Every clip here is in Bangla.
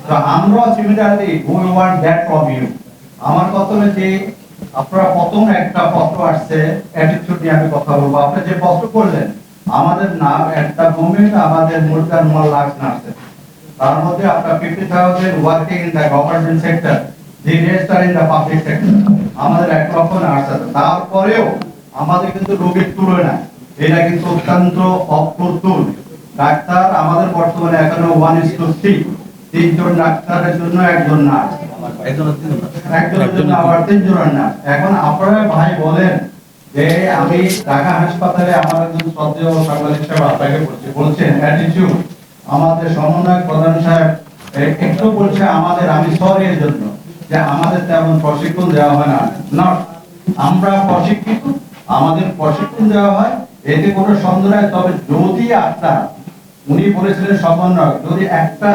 তো আমরা similarly we want that from you. আমার কথা হলো যে আপনারা প্রথম একটা প্রশ্ন আসছে অ্যাটিটিউড নিয়ে আমি কথা বলবো। আপনি যে প্রশ্ন করলেন আমাদের নাম একটা গভর্নমেন্ট আমাদের মোর দ্যান 1 লাখ আছে, তার মধ্যে আপনার 50,000 working in the government sector, the rest are in the public sector. আমাদের 1 লক্ষ নার্স আছে, তারপরেও আমাদের কিন্তু রোগীর তুলনা এটা কিন্তু অত্যন্ত অপ্রতুল। ডাক্তার আমাদের বর্তমানে এখনো 1:3, 3 জন ডাক্তারের জন্য 1 জন নার্স, একজনের জন্য আবার 3 জন নার্স। এখন আপনারা ভাই বলেন যে আমি ঢাকা হাসপাতালে আমার একজন শ্রদ্ধেয় সাংবাদিক সাহেব আপনাকে বলছেন অ্যাটিটিউড, আমাদের সমন্বয়ক প্রধান সাহেব একটু বলছে আমাদের, আমি সরি এর জন্য যে আমাদের তেমন প্রশিক্ষণ দেওয়া হয় না। আমরা প্রশিক্ষিত, আমাদের প্রশিক্ষণ দেওয়া হয়, এতে কোনো সন্দেহ নাই। তবে যদি আপনার, উনি বলেছিলেন সমন্বয়ক, যদি একটা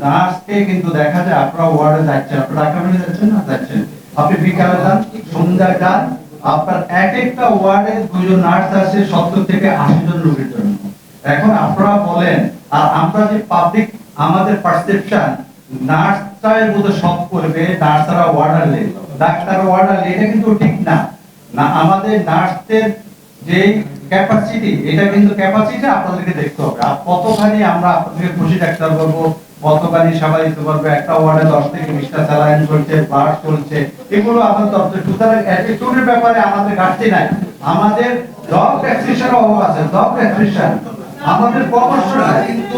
নার্সকে কিন্তু দেখা যায় আপনারা ওয়ার্ডে যাচ্ছেন, আপনারা ডাক্তারখানায় যাচ্ছেন না, যাচ্ছেন, আপনি বিকালে যান, সন্ধ্যায় যান, আপনার এক একটা ওয়ার্ডে 2 জন নার্স আছে 70 থেকে 80 জন রোগীর জন্য। এখন আপনারা বলেন, আর আমরা যে পাবলিক আমাদের পারসেপশন নার্সটাই বোধ সব করবে, নার্সরা ওয়ার্ডারলে, ডাক্তার ওয়ার্ডারলে, এটা কিন্তু ঠিক না। না, আমাদের নার্সদের যে ক্যাপাসিটি, এটা কিন্তু ক্যাপাসিটি আপনাদেরকে দেখতে হবে। আর কতখানি আমরা আপনাদেরকে খুশি ডাক্তার করবো, কতখানি সেবা দিতে পারবে, একটা ওয়ার্ডে 10 থেকে 20টা স্যালাইন চলছে, ব্লাড চলছে, এগুলো আমাদের তথ্য। সুতরাং অ্যাটিটিউডের ব্যাপারে আমাদের ঘাটতি নাই। আমাদের জব ডেসক্রিপশনের অভাব আছে, জব ডেসক্রিপশন আমাদের কর্মসূচি কিন্তু